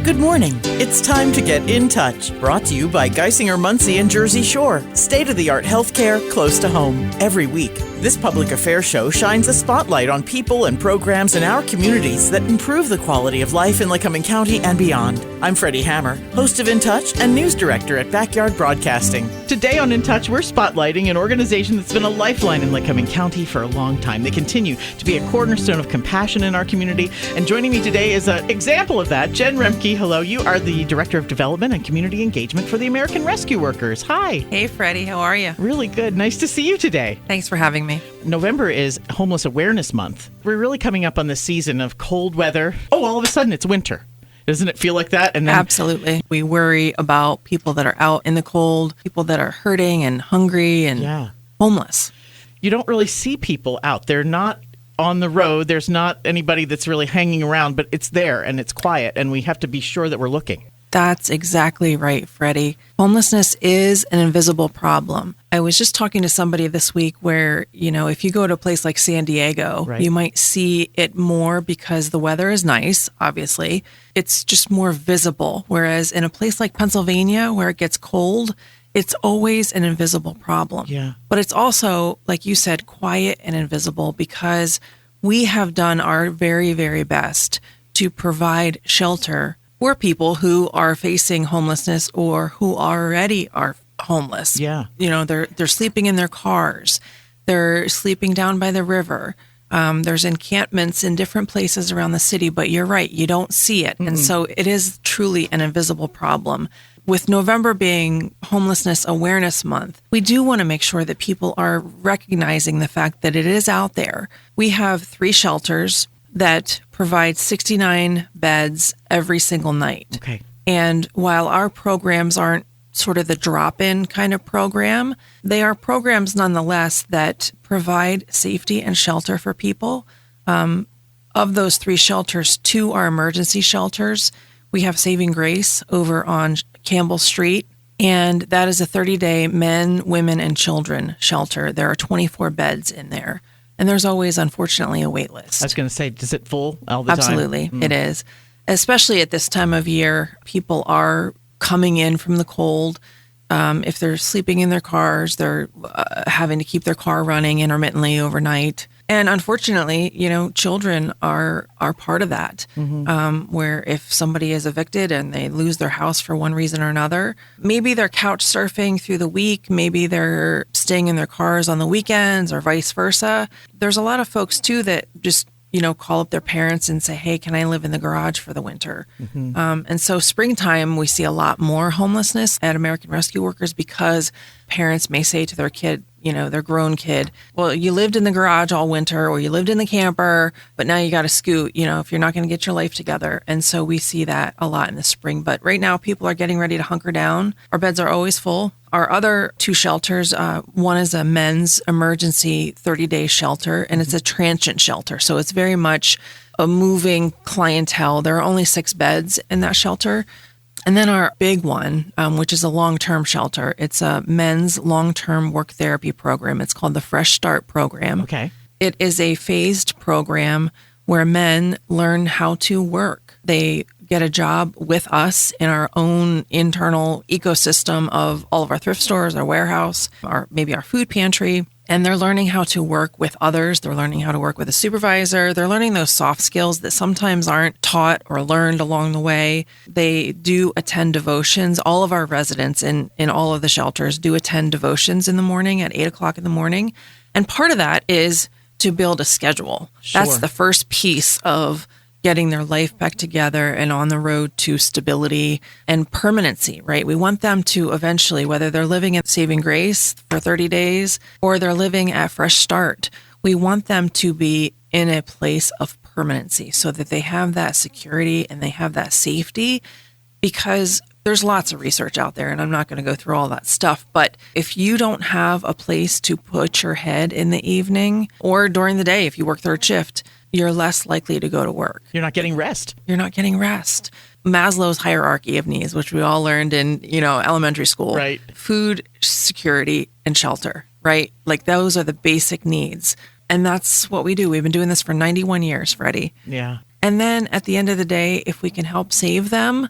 Good morning. It's time to get in touch. Brought to you by Geisinger Muncie and Jersey Shore. State-of-the-art healthcare close to home. Every week, this public affairs show shines a spotlight on people and programs in our communities that improve the quality of life in Lycoming County and beyond. I'm Freddi Hammer, host of InTouch and news director at Backyard Broadcasting. Today on InTouch, we're spotlighting an organization that's been a lifeline in Lycoming County for a long time. They continue to be a cornerstone of compassion in our community. And joining me today is an example of that, Jen Rempe. Hello, you are the Director of Development and Community Engagement for the American Rescue Workers. Hi. Hey, Freddi. How are you? Really good. Nice to see you today. Thanks for having me. November is Homeless Awareness Month. We're really coming up on this season of cold weather. Oh, all of a sudden it's winter. Doesn't it feel like that? And then Absolutely. We worry about people that are out in the cold, people that are hurting and hungry and homeless. You don't really see people out. They're not on the road. There's not anybody that's really hanging around, but it's there and it's quiet, and we have to be sure that we're looking. That's exactly right, Freddi. Homelessness is an invisible problem. I was just talking to somebody this week where, if you go to a place like San Diego, you might see it more because the weather is nice, obviously. It's just more visible. Whereas in a place like Pennsylvania where it gets cold, it's always an invisible problem. Yeah. But it's also, like you said, quiet and invisible because we have done our very, very best to provide shelter for people who are facing homelessness or who already are homeless. Yeah. They're sleeping in their cars. They're sleeping down by the river. There's encampments in different places around the city, but you're right, you don't see it. Mm-hmm. And so it is truly an invisible problem. With November being Homelessness Awareness Month, we do want to make sure that people are recognizing the fact that it is out there. We have 3 shelters that provide 69 beds every single night. Okay. And while our programs aren't sort of the drop-in kind of program, they are programs nonetheless that provide safety and shelter for people. Of those 3 shelters, 2 are emergency shelters. We have Saving Grace over on Campbell Street, and that is a 30-day men, women, and children shelter. There are 24 beds in there. And there's always, unfortunately, a wait list. I was going to say, is it full all the time? Absolutely, it is. Especially at this time of year, people are coming in from the cold. If they're sleeping in their cars, they're having to keep their car running intermittently overnight. And unfortunately, children are part of that, where if somebody is evicted and they lose their house for one reason or another, maybe they're couch surfing through the week, maybe they're staying in their cars on the weekends or vice versa. There's a lot of folks, too, that just call up their parents and say, hey, can I live in the garage for the winter? Mm-hmm. And so springtime, we see a lot more homelessness at American Rescue Workers because parents may say to their kid, their grown kid, well, you lived in the garage all winter or you lived in the camper, but now you got to scoot, if you're not going to get your life together. And so we see that a lot in the spring. But right now, people are getting ready to hunker down. Our beds are always full. Our other 2 shelters, one is a men's emergency 30-day shelter, and it's a transient shelter. So it's very much a moving clientele. There are only 6 beds in that shelter. And then our big one, which is a long-term shelter, it's a men's long-term work therapy program. It's called the Fresh Start program. Okay. It is a phased program where men learn how to work. They get a job with us in our own internal ecosystem of all of our thrift stores, our warehouse, or maybe our food pantry. And they're learning how to work with others. They're learning how to work with a supervisor. They're learning those soft skills that sometimes aren't taught or learned along the way. They do attend devotions. All of our residents in all of the shelters do attend devotions in the morning at 8 o'clock in the morning. And part of that is to build a schedule. Sure. That's the first piece of getting their life back together and on the road to stability and permanency, right? We want them to eventually, whether they're living at Saving Grace for 30 days or they're living at Fresh Start, we want them to be in a place of permanency so that they have that security and they have that safety, because there's lots of research out there and I'm not going to go through all that stuff. But if you don't have a place to put your head in the evening or during the day, if you work 3rd shift, you're less likely to go to work. You're not getting rest. You're not getting rest. Maslow's hierarchy of needs, which we all learned in, elementary school. Right. Food, security, and shelter, right? Like those are the basic needs. And that's what we do. We've been doing this for 91 years, Freddi. Yeah. And then at the end of the day, if we can help save them,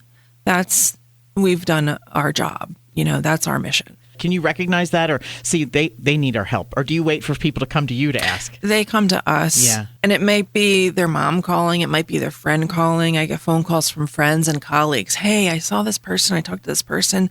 we've done our job. That's our mission. Can you recognize that, or see they need our help? Or do you wait for people to come to you to ask? They come to us. Yeah. And it might be their mom calling. It might be their friend calling. I get phone calls from friends and colleagues. Hey, I saw this person. I talked to this person.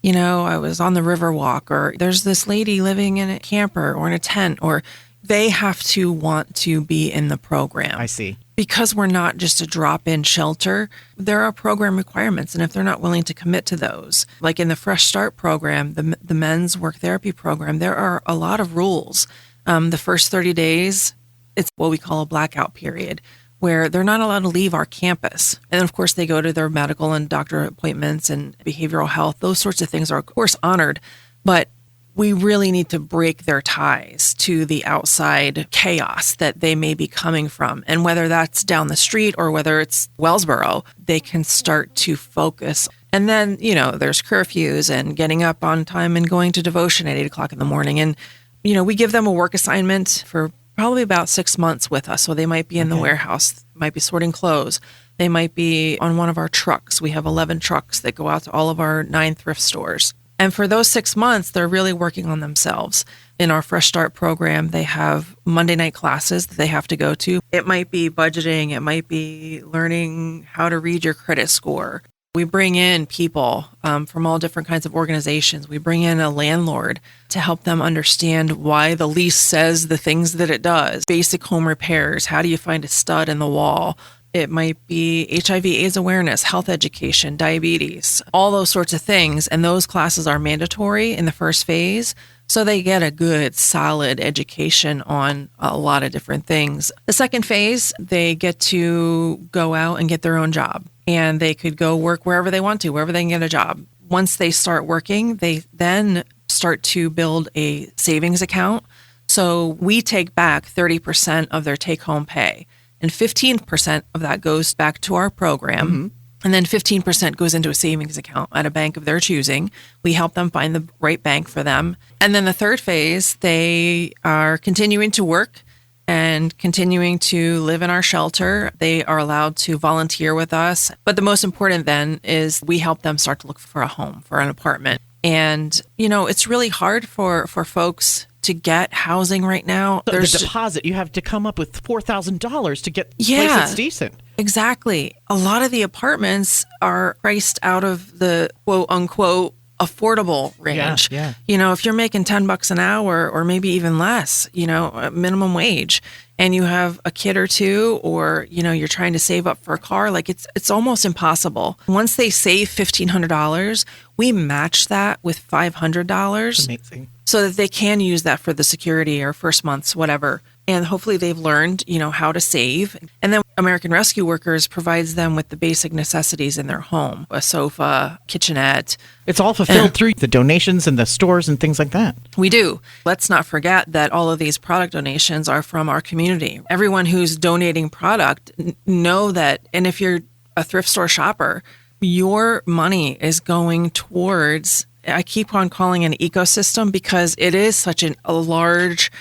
I was on the Riverwalk, or there's this lady living in a camper or in a tent, or they have to want to be in the program. I see. Because we're not just a drop-in shelter, there are program requirements. And if they're not willing to commit to those, like in the Fresh Start program, the men's work therapy program, there are a lot of rules. The first 30 days, it's what we call a blackout period, where they're not allowed to leave our campus. And of course, they go to their medical and doctor appointments and behavioral health. Those sorts of things are, of course, honored. But we really need to break their ties to the outside chaos that they may be coming from. And whether that's down the street or whether it's Wellsboro, they can start to focus. And then, there's curfews and getting up on time and going to devotion at 8 o'clock in the morning. And, we give them a work assignment for probably about 6 months with us. So they might be in the warehouse, might be sorting clothes. They might be on one of our trucks. We have 11 trucks that go out to all of our 9 thrift stores. And for those 6 months, they're really working on themselves. In our Fresh Start program, they have Monday night classes that they have to go to. It might be budgeting. It might be learning how to read your credit score. We bring in people from all different kinds of organizations. We bring in a landlord to help them understand why the lease says the things that it does. Basic home repairs. How do you find a stud in the wall? It might be HIV/AIDS awareness, health education, diabetes, all those sorts of things. And those classes are mandatory in the first phase. So they get a good, solid education on a lot of different things. The second phase, they get to go out and get their own job. And they could go work wherever they want to, wherever they can get a job. Once they start working, they then start to build a savings account. So we take back 30% of their take-home pay. And 15% of that goes back to our program. Mm-hmm. And then 15% goes into a savings account at a bank of their choosing. We help them find the right bank for them. And then the third phase, they are continuing to work and continuing to live in our shelter. They are allowed to volunteer with us. But the most important then is we help them start to look for a home, for an apartment. And, it's really hard for folks to get housing right now. So the deposit, you have to come up with $4,000 to get a place that's decent. Exactly. A lot of the apartments are priced out of the quote unquote affordable range. Yeah. If you're making $10 an hour or maybe even less, minimum wage, and you have a kid or two, or, you're trying to save up for a car, like it's almost impossible. Once they save $1,500, we match that with $500. Amazing. So that they can use that for the security or first months, whatever. And hopefully they've learned, how to save. And then American Rescue Workers provides them with the basic necessities in their home, a sofa, kitchenette. It's all fulfilled through the donations and the stores and things like that. We do. Let's not forget that all of these product donations are from our community. Everyone who's donating product know that, and if you're a thrift store shopper, your money is going towards, I keep on calling it an ecosystem because it is such a large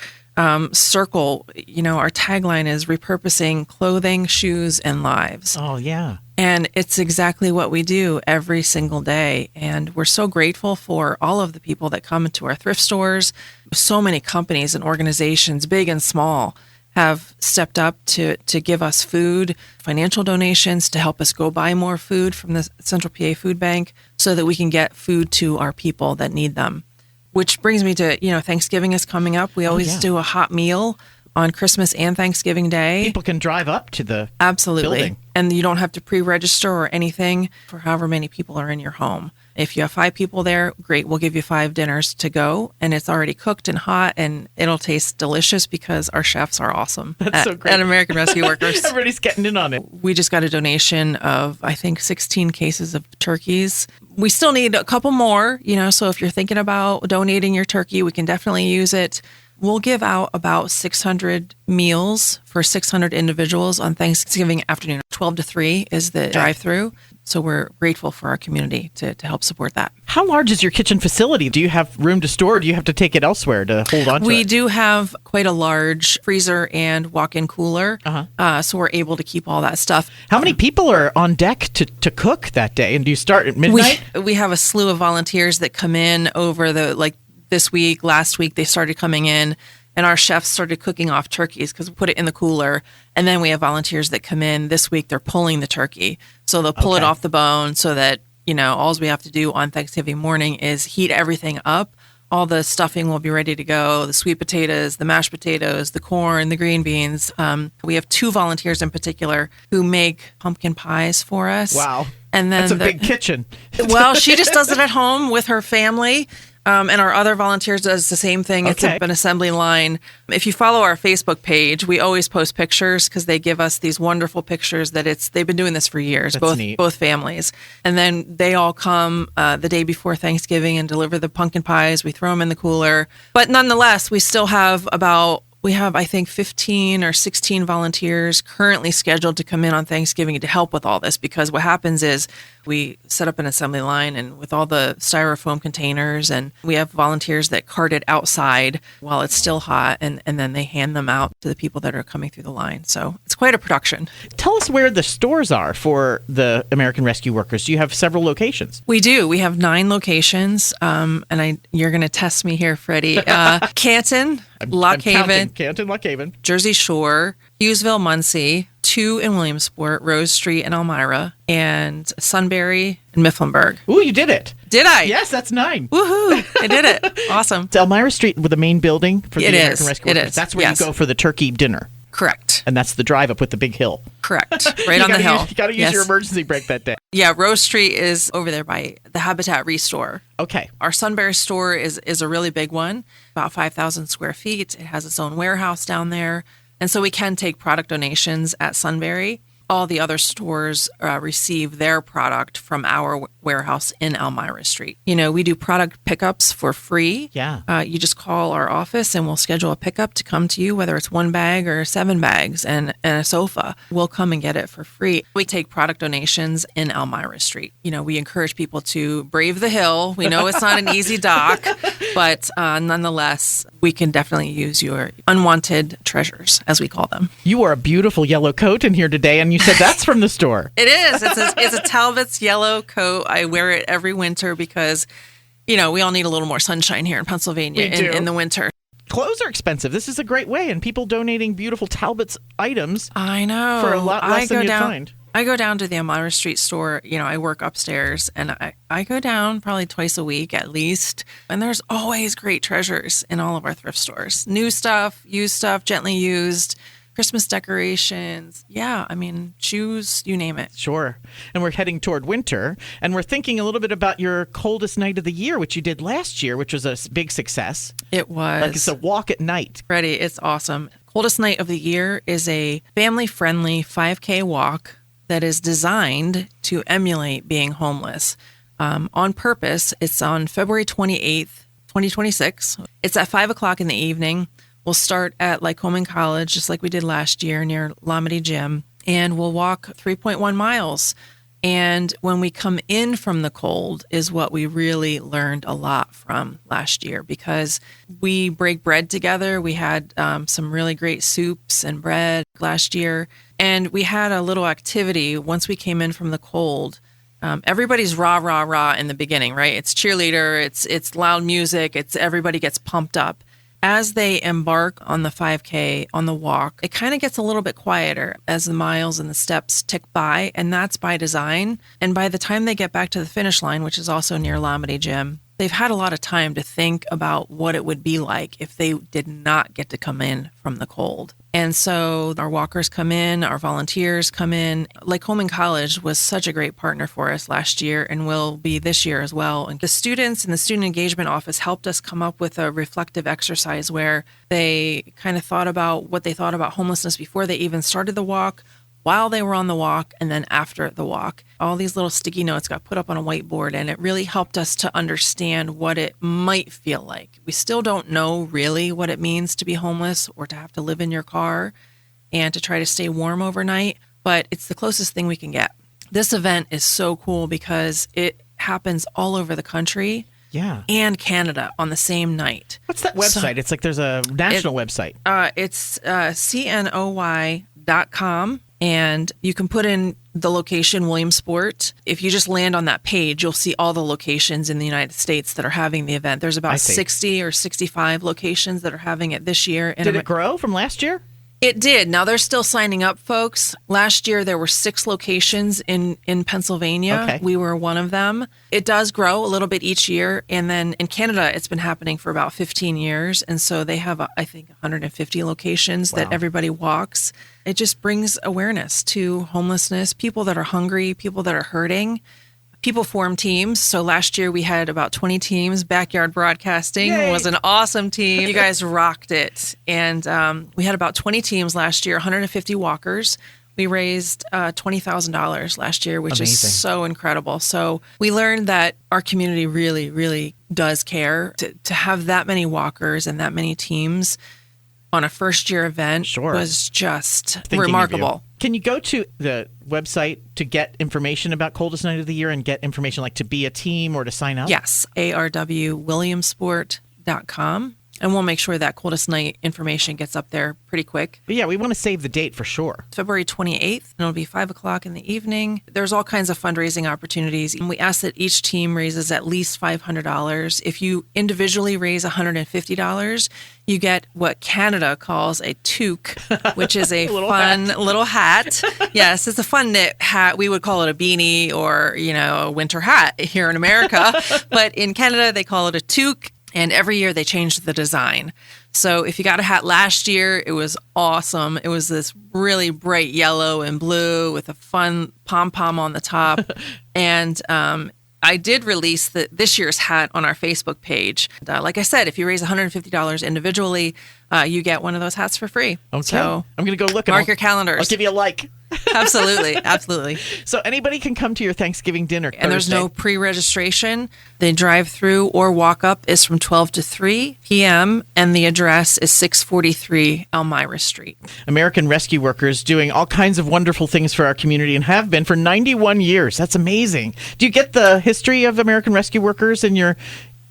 circle. Our tagline is repurposing clothing, shoes, and lives. Oh, yeah. And it's exactly what we do every single day. And we're so grateful for all of the people that come into our thrift stores. So many companies and organizations, big and small, have stepped up to give us food, financial donations to help us go buy more food from the Central PA Food Bank so that we can get food to our people that need them. Which brings me to, Thanksgiving is coming up. We always do a hot meal on Christmas and Thanksgiving Day. People can drive up to the building. And you don't have to pre-register or anything for however many people are in your home. If you have 5 people there, great. We'll give you 5 dinners to go. And it's already cooked and hot, and it'll taste delicious because our chefs are awesome. That's so great. At American Rescue Workers. Everybody's getting in on it. We just got a donation of, I think, 16 cases of turkeys. We still need a couple more, so if you're thinking about donating your turkey, we can definitely use it. We'll give out about 600 meals for 600 individuals on Thanksgiving afternoon. 12 to 3 is the drive-through. So we're grateful for our community to help support that. How large is your kitchen facility? Do you have room to store, or do you have to take it elsewhere to hold on to it? We do have quite a large freezer and walk-in cooler, so we're able to keep all that stuff. How many people are on deck to cook that day? And do you start at midnight? We have a slew of volunteers that come in over this week, last week, they started coming in. And our chefs started cooking off turkeys because we put it in the cooler. And then we have volunteers that come in this week. They're pulling the turkey. So they'll pull it off the bone so that, all we have to do on Thanksgiving morning is heat everything up. All the stuffing will be ready to go. The sweet potatoes, the mashed potatoes, the corn, the green beans. We have 2 volunteers in particular who make pumpkin pies for us. Wow. And then that's a big kitchen. Well, she just does it at home with her family. And our other volunteers does the same thing. It's an assembly line. If you follow our Facebook page, we always post pictures because they give us these wonderful pictures they've been doing this for years, both families. And then they all come the day before Thanksgiving and deliver the pumpkin pies. We throw them in the cooler. But nonetheless, we still have I think 15 or 16 volunteers currently scheduled to come in on Thanksgiving to help with all this, because what happens is we set up an assembly line and with all the styrofoam containers, and we have volunteers that cart it outside while it's still hot, and then they hand them out to the people that are coming through the line. So it's quite a production. Tell us where the stores are for the American Rescue Workers. Do you have several locations? We do. We have 9 locations. You're going to test me here, Freddi. Canton, Lock Haven, Jersey Shore, Hughesville, Muncie, 2 in Williamsport, Rose Street and Elmira, and Sunbury and Mifflinburg. Ooh, you did it. Did I? Yes, that's 9. Woohoo! I did it. Awesome. It's Elmira Street with the main building for the American Rescue Workers. It is. That's where you go for the turkey dinner. Correct. And that's the drive up with the big hill. Correct. Right on the hill. You got to use your emergency brake that day. Yeah, Rose Street is over there by the Habitat Restore. Okay. Our Sunbury store is a really big one, about 5,000 square feet. It has its own warehouse down there. And so we can take product donations at Sunbury. All the other stores receive their product from our warehouse in Elmira Street. We do product pickups for free. Yeah. You just call our office and we'll schedule a pickup to come to you, whether it's 1 bag or 7 bags and a sofa. We'll come and get it for free. We take product donations in Elmira Street. We encourage people to brave the hill. We know it's not an easy dock, but nonetheless, we can definitely use your unwanted treasures, as we call them. You wore a beautiful yellow coat in here today, and you said that's from the store. It is. It's a Talbot's yellow coat. I wear it every winter because, we all need a little more sunshine here in Pennsylvania in the winter. Clothes are expensive. This is a great way, and people donating beautiful Talbot's items. I know. For a lot less than you'd find. I go down to the Elmira Street store. I work upstairs, and I go down probably twice a week at least. And there's always great treasures in all of our thrift stores. New stuff, used stuff, gently used, Christmas decorations. Yeah, shoes, you name it. Sure. And we're heading toward winter, and we're thinking a little bit about your coldest night of the year, which you did last year, which was a big success. It was. It's a walk at night. Freddi, it's awesome. Coldest night of the year is a family-friendly 5K walk that is designed to emulate being homeless on purpose. It's on February 28th, 2026. It's at 5 o'clock in the evening. We'll start at Lycoming College, just like we did last year near Lamedy Gym, and we'll walk 3.1 miles. And when we come in from the cold is what we really learned a lot from last year, because we break bread together. We had some really great soups and bread last year. And we had a little activity once we came in from the cold. Everybody's rah, rah, rah in the beginning, right? It's cheerleader, it's loud music, everybody gets pumped up. As they embark on the 5K, on the walk, it kind of gets a little bit quieter as the miles and the steps tick by, and that's by design. And by the time they get back to the finish line, which is also near Lamedy Gym, they've had a lot of time to think about what it would be like if they did not get to come in from the cold. And so our walkers come in, our volunteers come in. Lycoming College was such a great partner for us last year and will be this year as well. And the students in the Student Engagement Office helped us come up with a reflective exercise where they kind of thought about what they thought about homelessness before they even started the walk, while they were on the walk and then after the walk. All these little sticky notes got put up on a whiteboard, and it really helped us to understand what it might feel like. We still don't know really what it means to be homeless or to have to live in your car and to try to stay warm overnight, but it's the closest thing we can get. This event is so cool because it happens all over the country. Yeah. And Canada on the same night. What's that website? It's like there's a national website. It's cnoy.com, and you can put in the location Williamsport. If you just land on that page, you'll see all the locations in the United States that are having the event. There's about 60 or 65 locations that are having it this year. Did it grow from last year? It did. Now they're still signing up, folks. Last year there were 6 locations in Pennsylvania. Okay. We were one of them. It does grow a little bit each year. And then in Canada, it's been happening for about 15 years. And so they have, I think, 150 locations that everybody walks. It just brings awareness to homelessness, people that are hungry, people that are hurting. People form teams. So last year we had about 20 teams. Backyard Broadcasting was an awesome team. You guys rocked it. And we had about 20 teams last year, 150 walkers. We raised $20,000 last year, which is so incredible. So we learned that our community really, really does care. To have that many walkers and that many teams on a first-year event was just remarkable. Can you go to the website to get information about Coldest Night of the Year and get information like to be a team or to sign up? Yes, arwwilliamsport.com. And we'll make sure that Coldest Night information gets up there pretty quick. But yeah, we want to save the date for sure. February 28th, and it'll be 5 o'clock in the evening. There's all kinds of fundraising opportunities. And we ask that each team raises at least $500. If you individually raise $150, you get what Canada calls a toque, which is a fun little hat. Yes, it's a fun knit hat. We would call it a beanie or, a winter hat here in America. But in Canada, they call it a toque. And every year they change the design. So if you got a hat last year, it was awesome. It was this really bright yellow and blue with a fun pom-pom on the top. And I did release this year's hat on our Facebook page. Like I said, if you raise $150 individually, you get one of those hats for free. Okay. So I'm going to go look. Mark your calendars. I'll give you a like. Absolutely. Absolutely. So anybody can come to your Thanksgiving dinner. And there's no pre-registration. The drive-through or walk-up is from 12 to 3 p.m. And the address is 643 Elmira Street. American Rescue Workers doing all kinds of wonderful things for our community and have been for 91 years. That's amazing. Do you get the history of American Rescue Workers in your...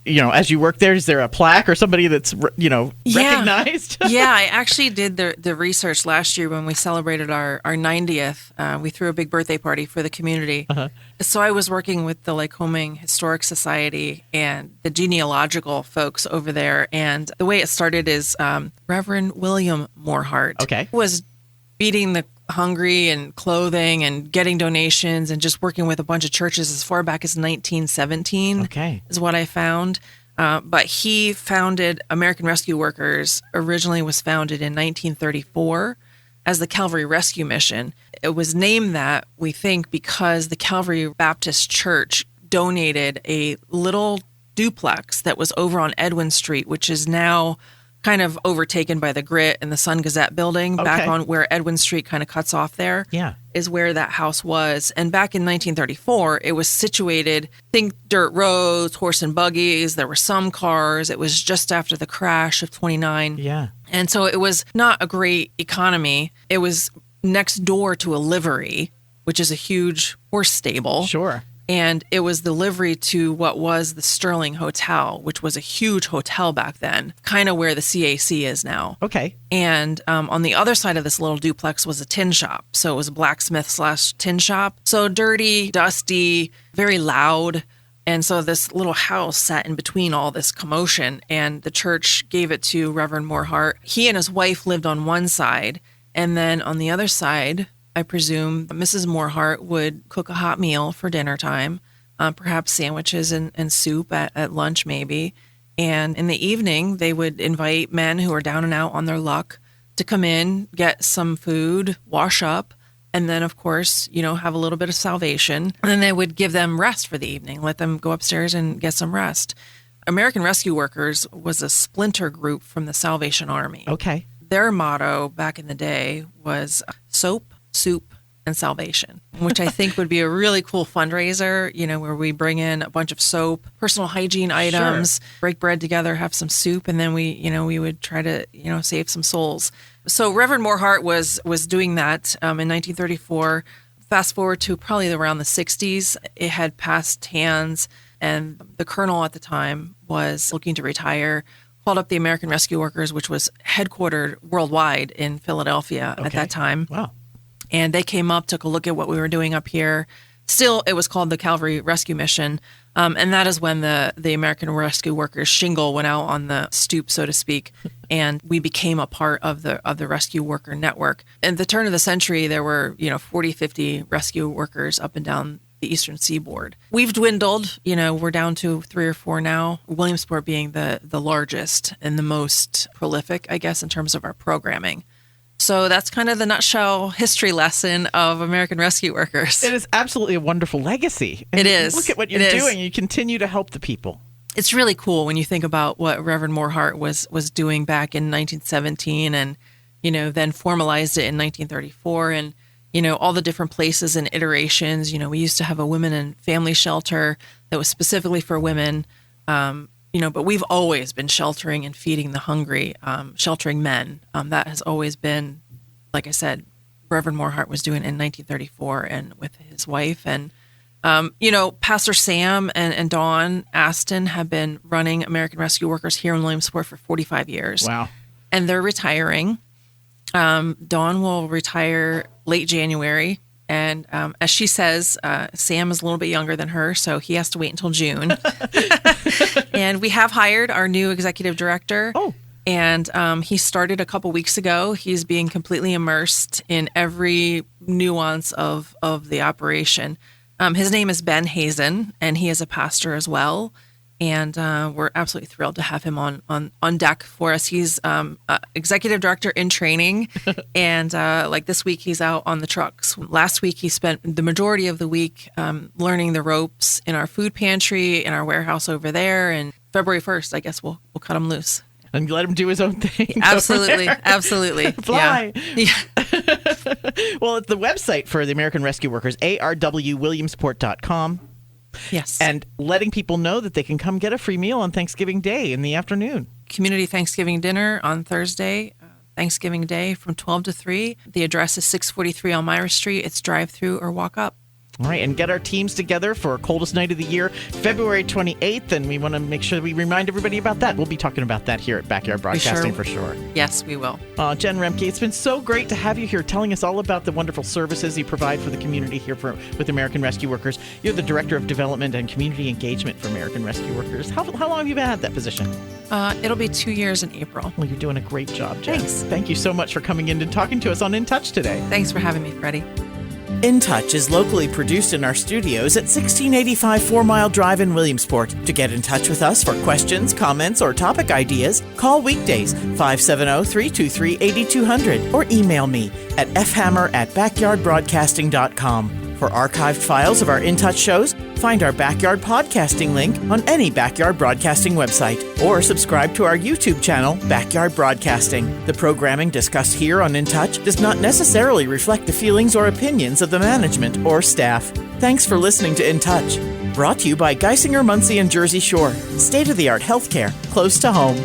as you work there, is there a plaque or somebody that's, recognized? Yeah, I actually did the research last year when we celebrated our 90th. We threw a big birthday party for the community. Uh-huh. So I was working with the Lycoming Historic Society and the genealogical folks over there. And the way it started is Reverend William Morehart was feeding the hungry and clothing and getting donations and just working with a bunch of churches as far back as 1917 is what I found. But he founded American Rescue Workers, originally was founded in 1934 as the Calvary Rescue Mission. It was named that, we think, because the Calvary Baptist Church donated a little duplex that was over on Edwin Street, which is now kind of overtaken by the Grit and the Sun Gazette building. Back on where Edwin Street kind of cuts off there is where that house was. And back in 1934, it was situated, think dirt roads, horse and buggies. There were some cars. It was just after the crash of 29. Yeah. And so it was not a great economy. It was next door to a livery, which is a huge horse stable. Sure. And it was the livery to what was the Sterling Hotel, which was a huge hotel back then, kind of where the CAC is now. Okay. And on the other side of this little duplex was a tin shop. So it was a blacksmith/tin shop. So dirty, dusty, very loud. And so this little house sat in between all this commotion, and the church gave it to Reverend Morehart. He and his wife lived on one side, and then on the other side, I presume Mrs. Morehart would cook a hot meal for dinner time, perhaps sandwiches and soup at lunch maybe. And in the evening, they would invite men who are down and out on their luck to come in, get some food, wash up, and then, of course, have a little bit of salvation. And then they would give them rest for the evening, let them go upstairs and get some rest. American Rescue Workers was a splinter group from the Salvation Army. Okay. Their motto back in the day was soap, soup, and salvation, which I think would be a really cool fundraiser, where we bring in a bunch of soap, personal hygiene items, break bread together, have some soup, and then we would try to, save some souls. So Reverend Morehart was doing that in 1934. Fast forward to probably around the 60s, it had passed hands, and the colonel at the time was looking to retire, called up the American Rescue Workers, which was headquartered worldwide in Philadelphia at that time. Wow. And they came up, took a look at what we were doing up here. Still, it was called the Calvary Rescue Mission. And that is when the American Rescue Workers shingle went out on the stoop, so to speak, and we became a part of the rescue worker network. At the turn of the century, there were 40, 50 rescue workers up and down the eastern seaboard. We've dwindled. We're down to 3 or 4 now. Williamsport being the largest and the most prolific, I guess, in terms of our programming. So that's kind of the nutshell history lesson of American Rescue Workers. It is absolutely a wonderful legacy. And it is. Look at what you're doing. You continue to help the people. It's really cool when you think about what Reverend Morehart was doing back in 1917 and, then formalized it in 1934 and, all the different places and iterations. We used to have a women and family shelter that was specifically for women. But we've always been sheltering and feeding the hungry, sheltering men. That has always been, like I said, Reverend Morehart was doing it in 1934 and with his wife. And, Pastor Sam and Dawn Aston have been running American Rescue Workers here in Williamsport for 45 years. Wow. And they're retiring. Dawn will retire late January. And as she says, Sam is a little bit younger than her, so he has to wait until June. And we have hired our new executive director. Oh. And he started a couple weeks ago. He's being completely immersed in every nuance of the operation. His name is Ben Hazen, and he is a pastor as well. And we're absolutely thrilled to have him on deck for us. He's executive director in training. And like this week, he's out on the trucks. Last week, he spent the majority of the week learning the ropes in our food pantry, in our warehouse over there. And February 1st, I guess we'll cut him loose. And let him do his own thing. Absolutely. Absolutely. Fly. Yeah. Well, it's the website for the American Rescue Workers, arwwilliamsport.com. Yes. And letting people know that they can come get a free meal on Thanksgiving Day in the afternoon. Community Thanksgiving dinner on Thursday, Thanksgiving Day from 12 to 3. The address is 643 Elmira Street. It's drive-through or walk up. All right, and get our teams together for coldest night of the year, February 28th, and we want to make sure that we remind everybody about that. We'll be talking about that here at Backyard Broadcasting for sure. Yes, we will. Jen Rempe, it's been so great to have you here telling us all about the wonderful services you provide for the community here with American Rescue Workers. You're the Director of Development and Community Engagement for American Rescue Workers. How long have you been at that position? It'll be 2 years in April. Well, you're doing a great job, Jen. Thanks. Thank you so much for coming in and talking to us on InTouch today. Thanks for having me, Freddi. InTouch is locally produced in our studios at 1685 4 Mile Drive in Williamsport. To get in touch with us for questions, comments, or topic ideas, call weekdays 570-323-8200 or email me at fhammer@backyardbroadcasting.com. For archived files of our InTouch shows, find our Backyard Podcasting link on any Backyard Broadcasting website or subscribe to our YouTube channel, Backyard Broadcasting. The programming discussed here on InTouch does not necessarily reflect the feelings or opinions of the management or staff. Thanks for listening to InTouch. Brought to you by Geisinger, Muncie, and Jersey Shore. State-of-the-art healthcare close to home.